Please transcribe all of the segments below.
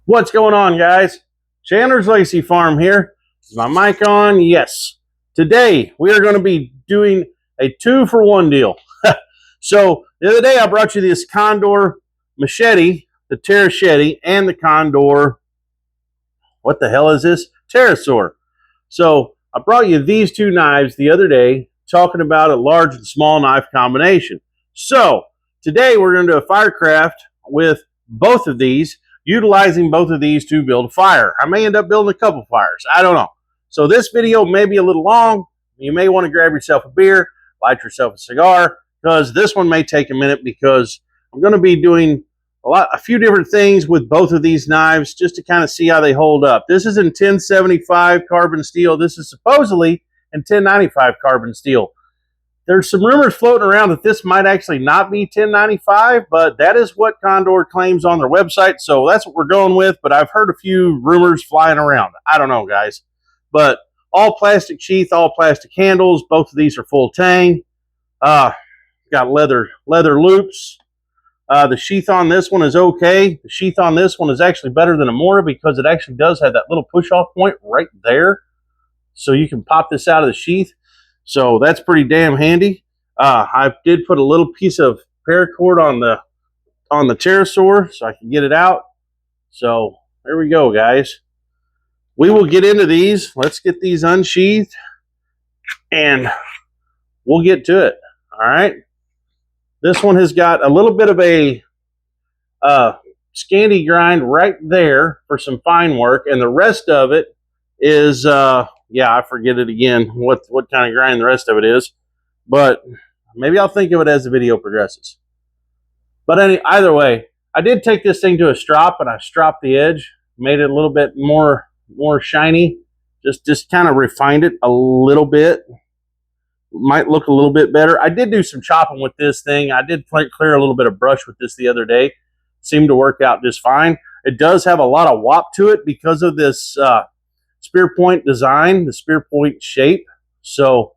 What's going on, guys? Chandler's Lacy Farm here. Is my mic on? Yes. Today, we are going to be doing a 2-for-1 deal. So, the other day, I brought you this Condor machete, the Terrachete, and the Condor, what the hell is this? Terrasaur. So, I brought you these two knives the other day, talking about a large and small knife combination. So, today, we're going to do a Firecraft with both of these, utilizing both of these to build a fire. I may end up building a couple fires. I don't know. So this video may be a little long. You may want to grab yourself a beer, light yourself a cigar, because this one may take a minute because I'm going to be doing a few different things with both of these knives just to kind of see how they hold up. This is in 1075 carbon steel. This is supposedly in 1095 carbon steel. There's some rumors floating around that this might actually not be 1095, but that is what Condor claims on their website, so that's what we're going with, but I've heard a few rumors flying around. I don't know, guys. But all plastic sheath, all plastic handles. Both of these are full tang. Got leather loops. The sheath on this one is okay. The sheath on this one is actually better than a Mora because it actually does have that little push-off point right there, so you can pop this out of the sheath. So that's pretty damn handy. I did put a little piece of paracord on the Terrasaur so I can get it out. So there we go, guys. We will get into these. Let's get these unsheathed and we'll get to it. All right. This one has got a little bit of a Scandi grind right there for some fine work, and the rest of it is yeah, I forget it again what kind of grind the rest of it is, but maybe I'll think of it as the video progresses. But either way, I did take this thing to a strop, and I stropped the edge, made it a little bit more shiny, just kind of refined it a little bit. Might look a little bit better. I did do some chopping with this thing. I did clear a little bit of brush with this the other day. Seemed to work out just fine. It does have a lot of wop to it because of this spear point design, the spear point shape. So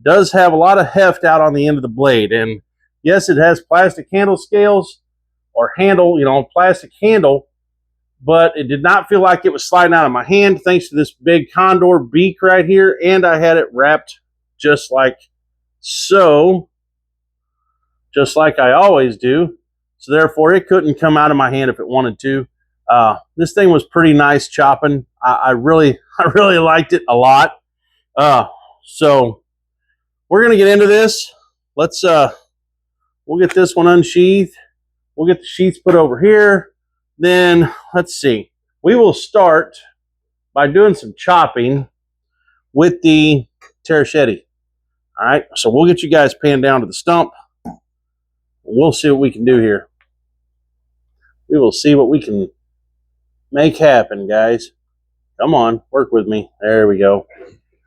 does have a lot of heft out on the end of the blade. And yes, it has plastic handle scales or handle, plastic handle, but it did not feel like it was sliding out of my hand thanks to this big Condor beak right here. And I had it wrapped just like so, just like I always do. So therefore it couldn't come out of my hand if it wanted to. This thing was pretty nice chopping. I really liked it a lot. So we're gonna get into this. Let's we'll get this one unsheathed. We'll get the sheaths put over here. Then let's see. We will start by doing some chopping with the Terrachete. All right. So we'll get you guys panned down to the stump. We'll see what we can do here. We will see what we can make happen, guys. Come on, work with me. There we go.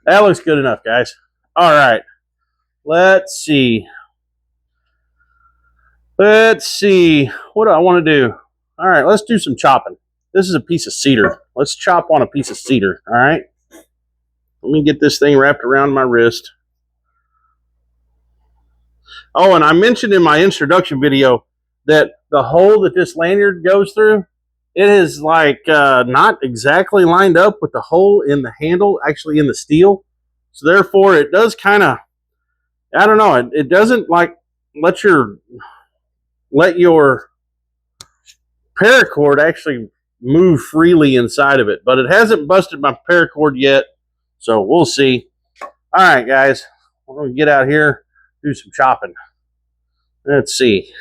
That looks good enough, guys. All right. Let's see. What do I want to do? All right, let's do some chopping. This is a piece of cedar. Let's chop on a piece of cedar, all right? Let me get this thing wrapped around my wrist. Oh, and I mentioned in my introduction video that the hole that this lanyard goes through, it is like not exactly lined up with the hole in the handle, actually in the steel. So therefore it does kind of, I don't know, it doesn't like let your paracord actually move freely inside of it, but it hasn't busted my paracord yet, so we'll see. All right, guys, we're going to get out here, do some chopping. Let's see.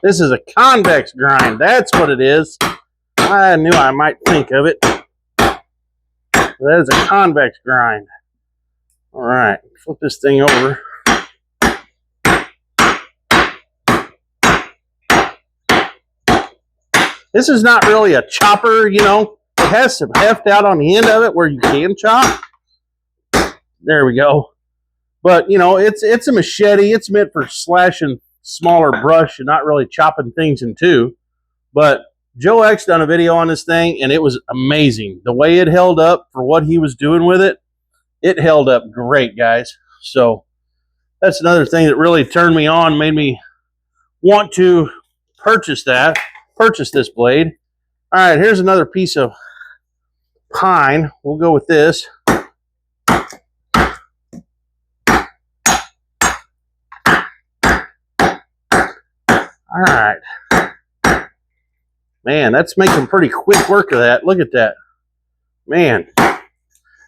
This is a convex grind. That's what it is. I knew I might think of it. That is a convex grind. All right, flip this thing over. This is not really a chopper, It has some heft out on the end of it where you can chop. There we go. But, it's a machete. It's meant for slashing smaller brush and not really chopping things in two. But Joe X done a video on this thing, and it was amazing. The way it held up for what he was doing with it, it held up great, guys. So that's another thing that really turned me on, made me want to purchase this blade. All right, here's another piece of pine. We'll go with this. All right. Man, that's making pretty quick work of that. Look at that. Man,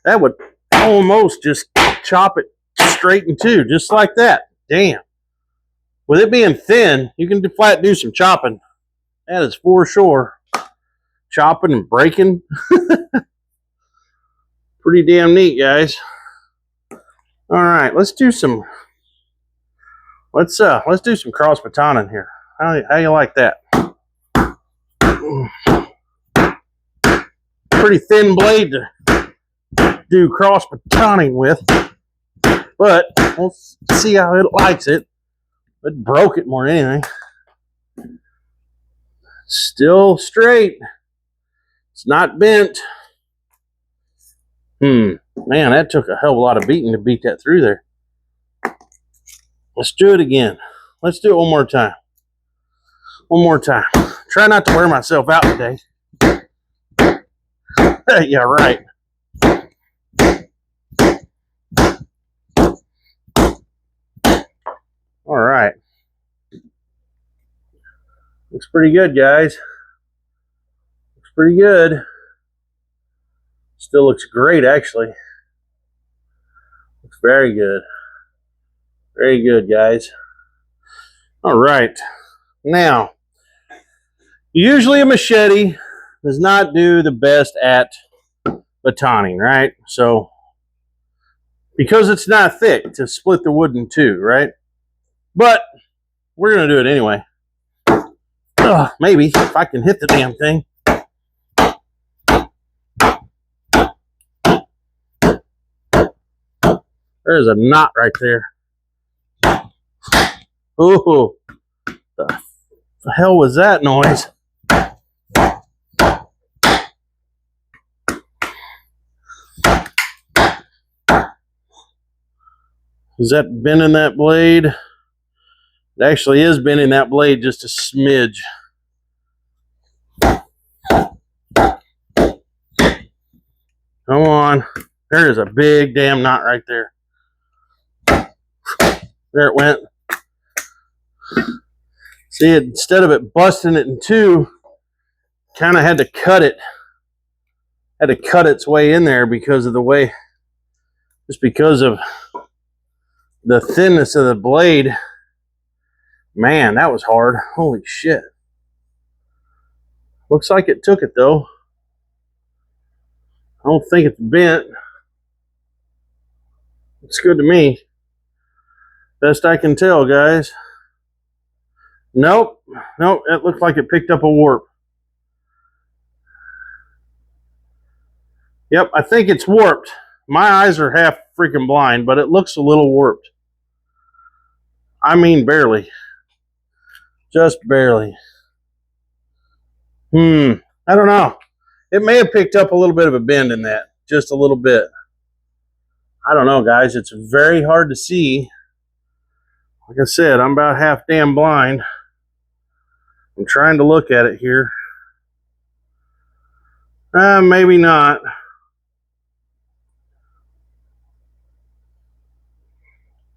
that would almost just chop it straight in two, just like that. Damn. With it being thin, you can flat do some chopping. That is for sure. Chopping and breaking. Pretty damn neat, guys. All right, let's do some cross batoning here. How you like that? Pretty thin blade to do cross batoning with, but we'll see how it likes it. It broke it more than anything. Still straight. It's not bent. Man, that took a hell of a lot of beating to beat that through there. Let's do it again. Let's do it one more time. One more time. Try not to wear myself out today. Yeah, right. All right. Looks pretty good, guys. Looks pretty good. Still looks great, actually. Looks very good. Very good, guys. All right. Now, usually a machete does not do the best at batoning, right? So, because it's not thick to split the wood in two, right? But we're going to do it anyway. Maybe, if I can hit the damn thing. There's a knot right there. Oh, the hell was that noise? Is that bending that blade? It actually is bending that blade just a smidge. Come on. There is a big damn knot right there. There it went. See, instead of it busting it in two, kind of had to cut it. Had to cut its way in there because of the way, just because of the thinness of the blade. Man, that was hard. Holy shit. Looks like it took it though. I don't think it's bent. It's good to me. Best I can tell, guys. Nope. Nope. It looked like it picked up a warp. Yep, I think it's warped. My eyes are half freaking blind, but it looks a little warped. I mean, barely. Just barely. I don't know. It may have picked up a little bit of a bend in that. Just a little bit. I don't know, guys. It's very hard to see. Like I said, I'm about half damn blind. I'm trying to look at it here. Maybe not.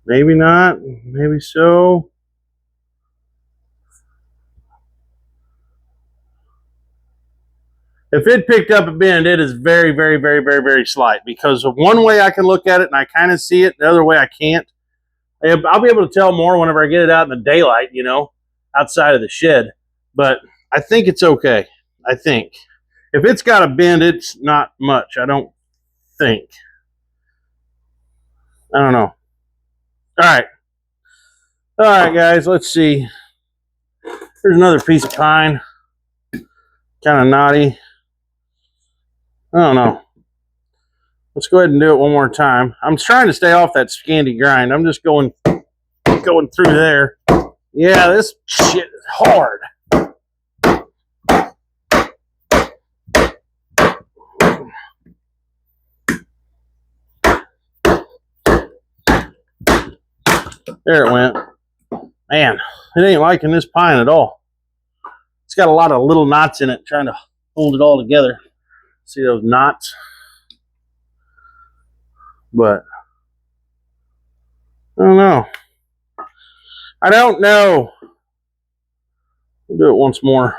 Maybe not. Maybe so. If it picked up a bend, it is very, very, very, very, very slight. Because of one way I can look at it and I kind of see it, the other way I can't. I'll be able to tell more whenever I get it out in the daylight, you know, outside of the shed. But I think it's okay. I think. If it's got a bend, it's not much. I don't think. I don't know. All right. All right, guys. Let's see. Here's another piece of pine. Kind of knotty. I don't know. Let's go ahead and do it one more time. I'm trying to stay off that scanty grind. I'm just going through there. Yeah, this shit is hard. There it went. Man, it ain't liking this pine at all. It's got a lot of little knots in it, trying to hold it all together. See those knots? But I don't know. I don't know. We'll do it once more.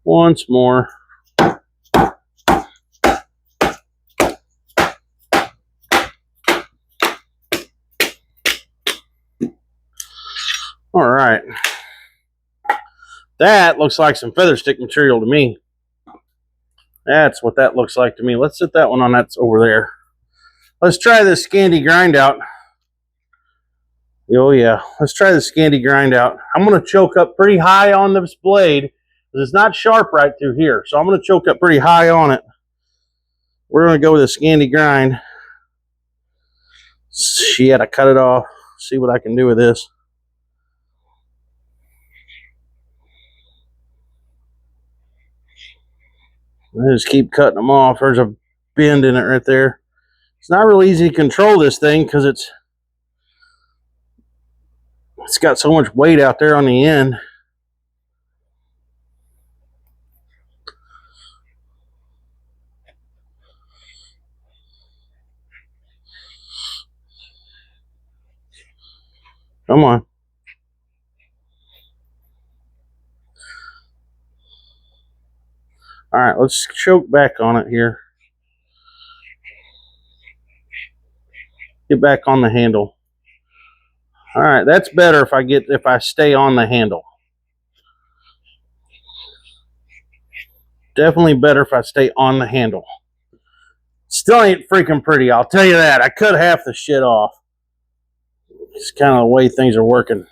Once more. All right. That looks like some feather stick material to me. That's what that looks like to me. Let's set that one on. That's over there. Let's try this Scandi grind out. Oh yeah, let's try the Scandi grind out. I'm going to choke up pretty high on this blade because it's not sharp right through here. So I'm going to choke up pretty high on it. We're going to go with a Scandi grind. Shit, I cut it off. See what I can do with this. I just keep cutting them off. There's a bend in it right there. It's not real easy to control this thing because it's got so much weight out there on the end. Come on. All right, let's choke back on it here. Get back on the handle. All right, that's better if I stay on the handle. Definitely better if I stay on the handle. Still ain't freaking pretty, I'll tell you that. I cut half the shit off. It's kind of the way things are working.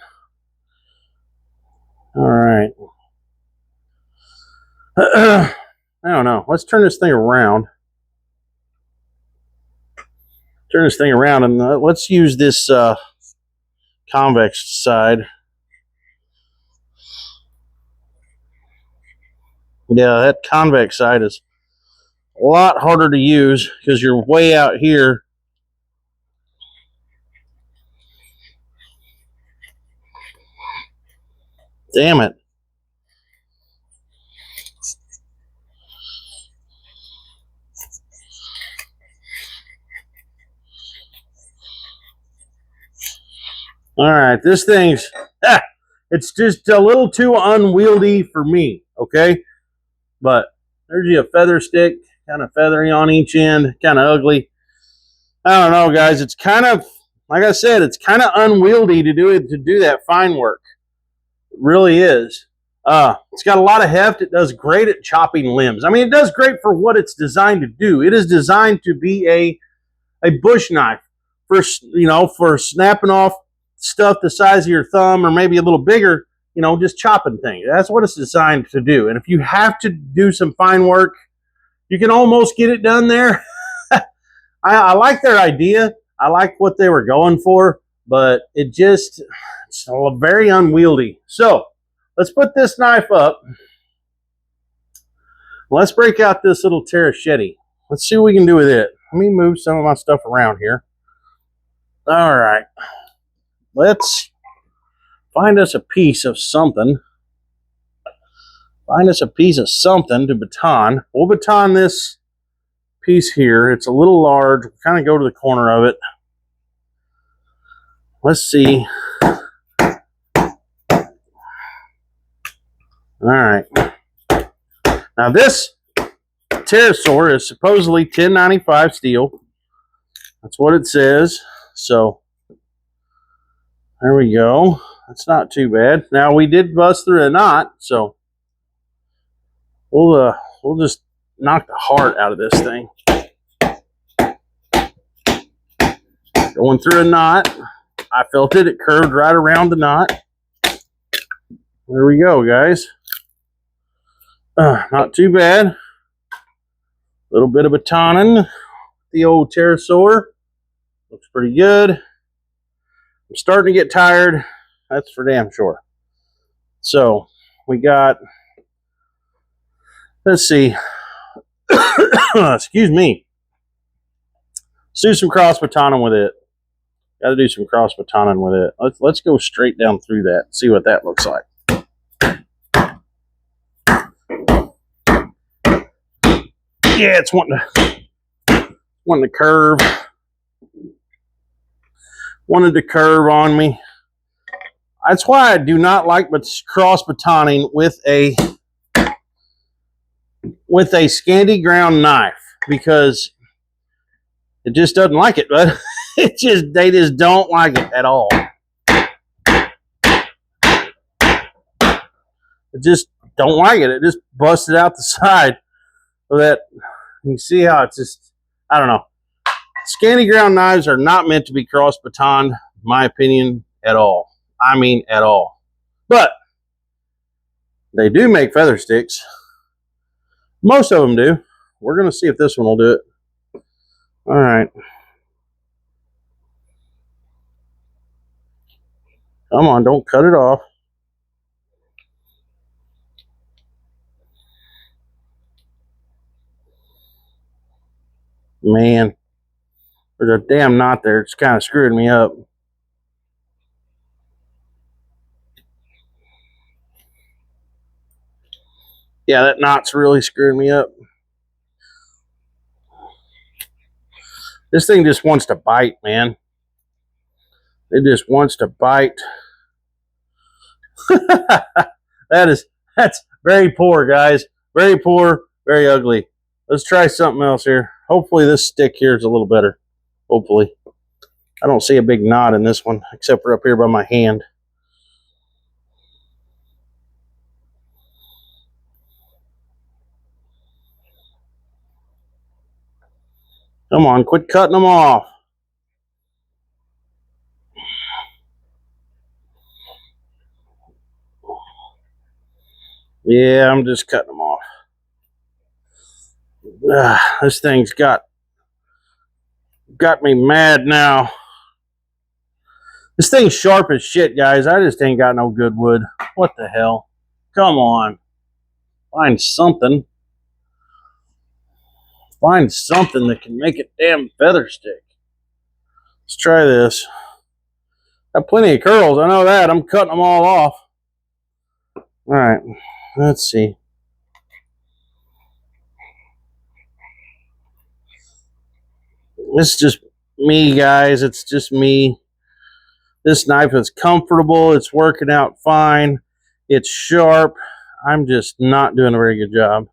All right. I don't know. Let's turn this thing around. Turn this thing around and let's use this convex side. Yeah, that convex side is a lot harder to use because you're way out here. Damn it. All right, this thing's, it's just a little too unwieldy for me, okay? But there's you a feather stick, kind of feathery on each end, kind of ugly. I don't know, guys. It's kind of, like I said, it's kind of unwieldy to do that fine work. It really is. It's got a lot of heft. It does great at chopping limbs. I mean, it does great for what it's designed to do. It is designed to be a bush knife for, you know, for snapping off stuff the size of your thumb or maybe a little bigger, you know, just chopping things. That's what it's designed to do. And if you have to do some fine work, you can almost get it done there. I like their idea. I like what they were going for, but it's very unwieldy. So let's put this knife up. Let's break out this little Terrachete. Let's see what we can do with it. Let me move some of my stuff around here. All right. Let's find us a piece of something. Find us a piece of something to baton. We'll baton this piece here. It's a little large. We'll kind of go to the corner of it. Let's see. All right. Now this Terrasaur is supposedly 1095 steel. That's what it says. So there we go. That's not too bad. Now we did bust through a knot, so we'll just knock the heart out of this thing. Going through a knot. I felt it. It curved right around the knot. There we go, guys. Not too bad. A little bit of batoning. The old Terrasaur. Looks pretty good. I'm starting to get tired. That's for damn sure. So we got, let's see. Excuse me. Let's do some cross batoning with it. Got to do some cross batoning with it. Let's go straight down through that. See what that looks like. Yeah, it's wanting to curve. Wanted to curve on me. That's why I do not like cross batoning with a Scandi ground knife, because it just doesn't like it, but they just don't like it at all. It just don't like it. It just busted out the side so that you can see how it's just, I don't know. Scandi ground knives are not meant to be cross batoned, in my opinion, at all. I mean, at all. But they do make feather sticks. Most of them do. We're going to see if this one will do it. All right. Come on, don't cut it off. Man, there's a damn knot there. It's kind of screwing me up. Yeah, that knot's really screwing me up. This thing just wants to bite, man. It just wants to bite. That's very poor, guys. Very poor, very ugly. Let's try something else here. Hopefully this stick here is a little better. Hopefully. I don't see a big knot in this one, except for up here by my hand. Come on, quit cutting them off. Yeah, I'm just cutting them off. This thing's got me mad now. This thing's sharp as shit, guys. I just ain't got no good wood. What the hell? Come on. Find something. Find something that can make a damn feather stick. Let's try this. Got plenty of curls, I know that. I'm cutting them all off. Alright, let's see. It's just me, guys. It's just me. This knife is comfortable. It's working out fine. It's sharp. I'm just not doing a very good job.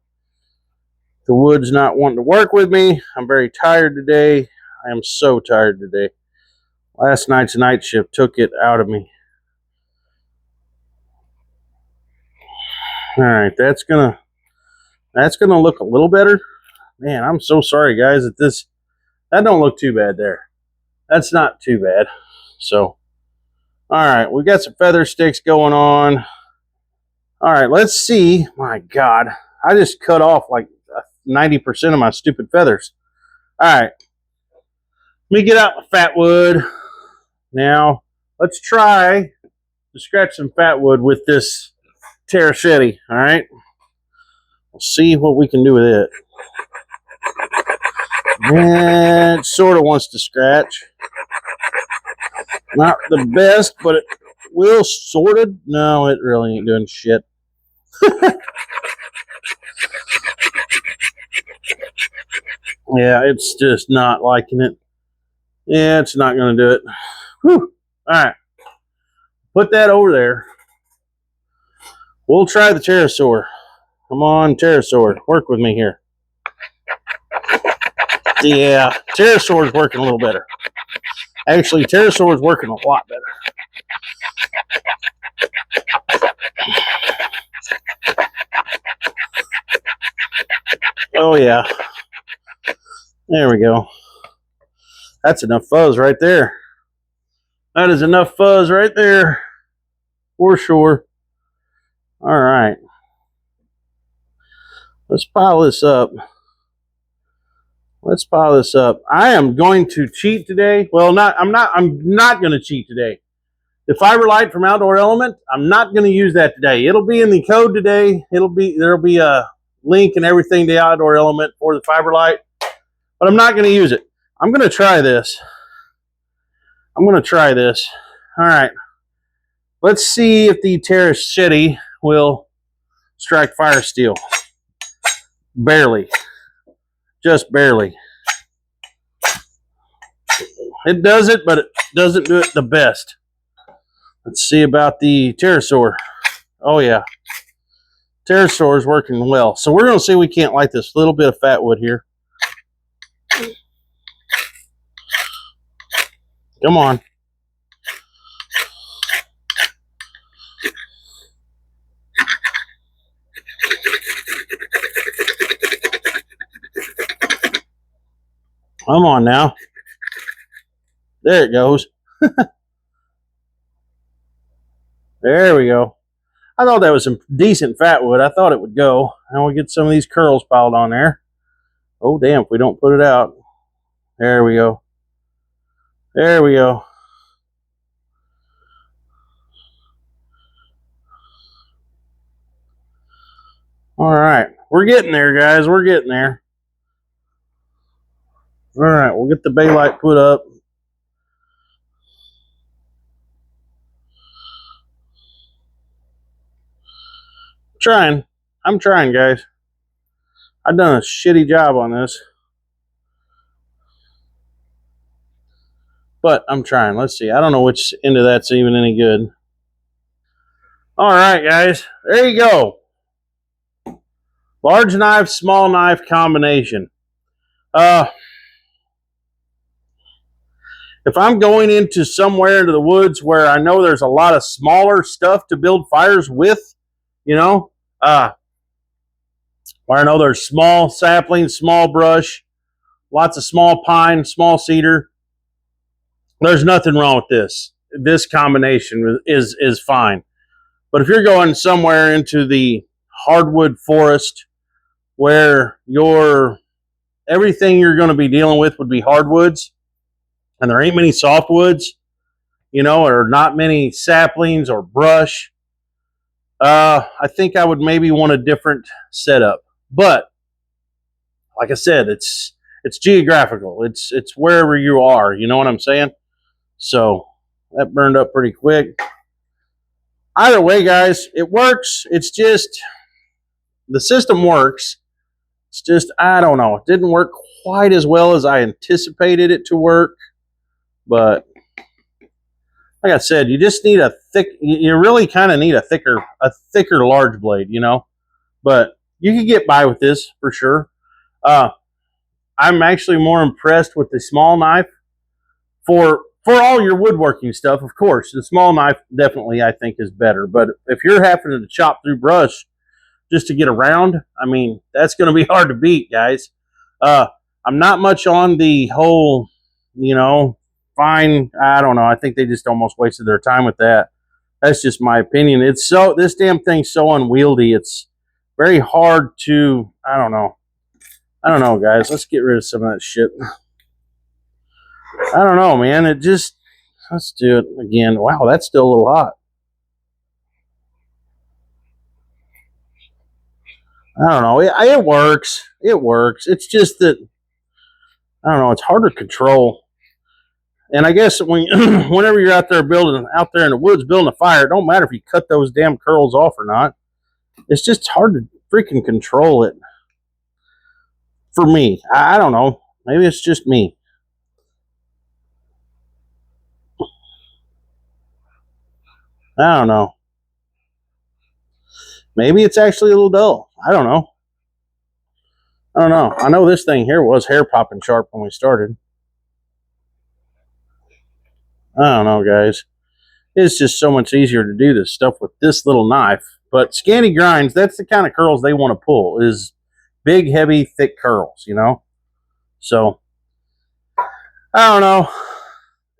The wood's not wanting to work with me. I'm very tired today. I am so tired today. Last night's night shift took it out of me. All right, that's gonna look a little better. Man, I'm so sorry, guys, that don't look too bad there. That's not too bad. So, all right, we got some feather sticks going on. All right, let's see. My God, I just cut off like 90% of my stupid feathers. All right, let me get out my fat wood. Now, let's try to scratch some fat wood with this Terrachete. All right, we'll see what we can do with it. And it sort of wants to scratch. Not the best, but it will sort of. No, it really ain't doing shit. Yeah, it's just not liking it. Yeah, it's not going to do it. Whew. All right. Put that over there. We'll try the Terrasaur. Come on, Terrasaur. Work with me here. Yeah, Terrasaur is working a little better. Actually, Terrasaur is working a lot better. Oh, yeah. There we go. That's enough fuzz right there. That is enough fuzz right there. For sure. All right. Let's pile this up. Let's pile this up. I am going to cheat today. Well, I'm not going to cheat today. The Fiberlight from Outdoor Element, I'm not going to use that today. It'll be in the code today. There'll be a link and everything to Outdoor Element for the Fiberlight, but I'm not going to use it. I'm going to try this. All right. Let's see if the Terrachete will strike fire steel. Barely. Just barely. It does it, but it doesn't do it the best. Let's see about the Terrasaur. Oh yeah, Terrasaur is working well. So we're going to see if we can't light this little bit of fat wood here. Come on. Come on now. There it goes. There we go. I thought that was some decent fat wood. I thought it would go. Now we get some of these curls piled on there. Oh, damn, if we don't put it out. There we go. There we go. All right. We're getting there, guys. We're getting there. All right. We'll get the Baylite put up. I'm trying, guys. I've done a shitty job on this. But I'm trying. Let's see. I don't know which end of that's even any good. All right, guys. There you go. Large knife, small knife combination. If I'm going into somewhere into the woods where I know there's a lot of smaller stuff to build fires with, you know, where I know there's small saplings, small brush, lots of small pine, small cedar, there's nothing wrong with this. This combination is fine. But if you're going somewhere into the hardwood forest where everything you're going to be dealing with would be hardwoods, and there ain't many softwoods, you know, or not many saplings or brush, I think I would maybe want a different setup. But like I said, it's geographical. It's wherever you are. You know what I'm saying? So that burned up pretty quick. Either way, guys, it works. It's just the system works. It's just, I don't know. It didn't work quite as well as I anticipated it to work. But like I said, you just need you really kind of need a thicker large blade, you know. But you can get by with this for sure. I'm actually more impressed with the small knife for all your woodworking stuff. Of course, the small knife definitely I think is better. But if you're having to chop through brush just to get around, I mean, that's going to be hard to beat, guys. I'm not much on the whole, you know, fine. I don't know. I think they just almost wasted their time with that. That's just my opinion. This damn thing's so unwieldy. It's very hard to, I don't know, guys. Let's get rid of some of that shit. I don't know, man. Let's do it again. Wow, that's still a little hot. I don't know. It works. It works. It's just that, I don't know, it's hard to control. And I guess whenever you're out there in the woods building a fire, it don't matter if you cut those damn curls off or not. It's just hard to freaking control it. For me. I don't know. Maybe it's just me. I don't know. Maybe it's actually a little dull. I don't know. I know this thing here was hair popping sharp when we started. I don't know, guys. It's just so much easier to do this stuff with this little knife. But Scanty Grinds, that's the kind of curls they want to pull, is big, heavy, thick curls, you know? So, I don't know.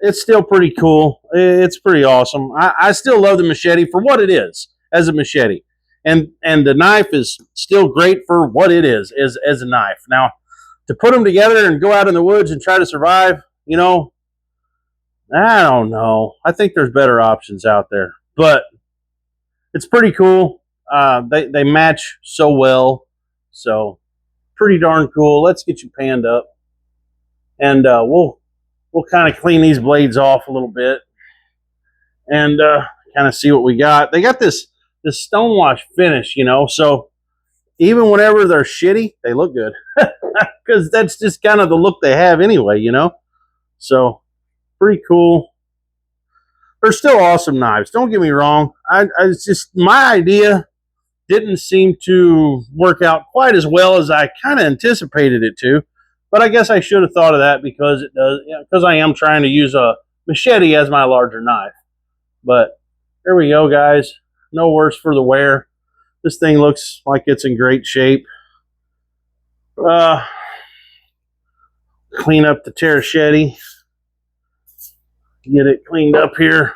It's still pretty cool. It's pretty awesome. I still love the machete for what it is as a machete. And the knife is still great for what it is as a knife. Now, to put them together and go out in the woods and try to survive, you know, I don't know. I think there's better options out there. But it's pretty cool. They match so well. So, pretty darn cool. Let's get you panned up. And we'll kind of clean these blades off a little bit and kind of see what we got. They got this stonewash finish, you know, so even whenever they're shitty, they look good. because that's just kind of the look they have anyway, you know. So pretty cool. They're still awesome knives. Don't get me wrong. It's just my idea didn't seem to work out quite as well as I kind of anticipated it to. But I guess I should have thought of that because it does, you know, because I am trying to use a machete as my larger knife. But there we go, guys. No worse for the wear. This thing looks like it's in great shape. Clean up the Terrachete. Get it cleaned up here.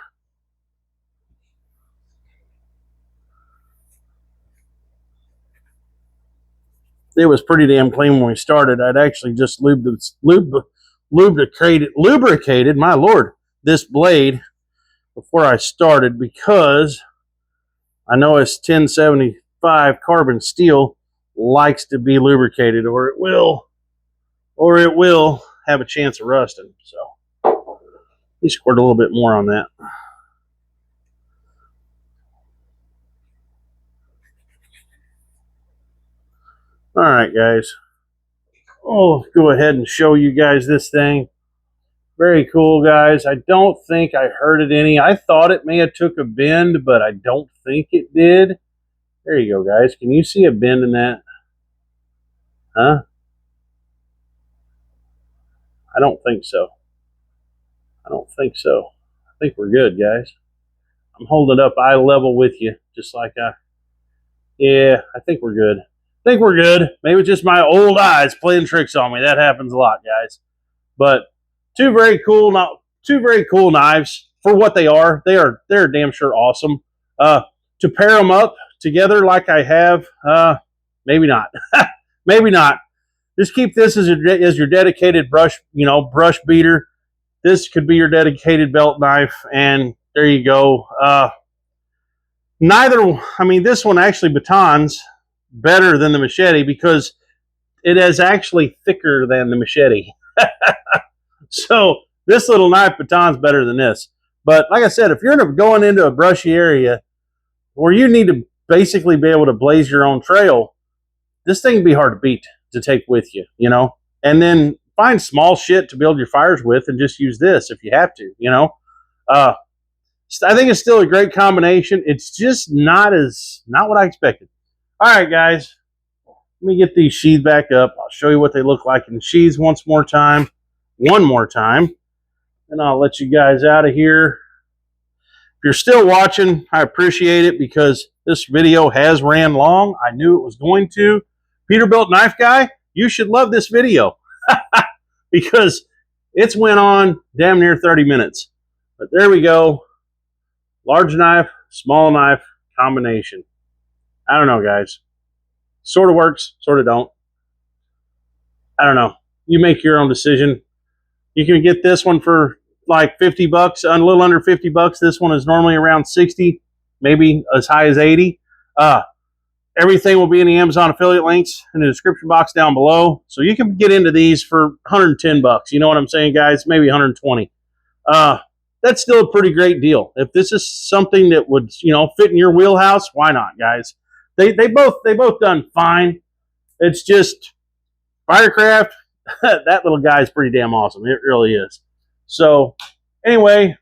It was pretty damn clean when we started. I'd actually just lubricated, my lord, this blade before I started because I know it's 1075 carbon steel likes to be lubricated or it will have a chance of rusting. So he squirt a little bit more on that. All right, guys. I'll go ahead and show you guys this thing. Very cool, guys. I don't think I hurt it any. I thought it may have took a bend, but I don't think it did. There you go, guys. Can you see a bend in that? Huh? I don't think so. I don't think so. I think we're good, guys. I'm holding up eye level with you, just like yeah, I think we're good. I think we're good. Maybe it's just my old eyes playing tricks on me. That happens a lot, guys. But two very cool knives for what they are. They're damn sure awesome. To pair them up together like I have, maybe not. Maybe not. Just keep this as your dedicated brush beater. This could be your dedicated belt knife, and there you go. This one actually batons better than the machete because it is actually thicker than the machete. So this little knife baton's better than this. But like I said, if you're going into a brushy area where you need to basically be able to blaze your own trail, this thing can be hard to beat to take with you, you know. And then find small shit to build your fires with and just use this if you have to, you know. I think it's still a great combination. It's just not what I expected. All right, guys. Let me get these sheaths back up. I'll show you what they look like in sheaths one more time, and I'll let you guys out of here. If you're still watching, I appreciate it because this video has ran long. I knew it was going to. Peterbilt Knife Guy, you should love this video because it's went on damn near 30 minutes. But there we go. Large knife, small knife combination. I don't know, guys. Sort of works, sort of don't. I don't know. You make your own decision. You can get this one for like $50, a little under $50. This one is normally around 60, maybe as high as 80. Everything will be in the Amazon affiliate links in the description box down below. So you can get into these for $110. You know what I'm saying, guys? Maybe 120. That's still a pretty great deal. If this is something that would, fit in your wheelhouse, why not, guys? They both done fine. It's just Firecraft. That little guy is pretty damn awesome. It really is. So anyway,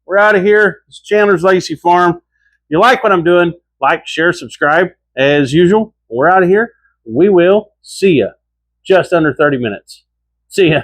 we're out of here. It's Chandler's Legacy Farm. If you like what I'm doing, like, share, subscribe. As usual, we're out of here. We will see you just under 30 minutes. See ya.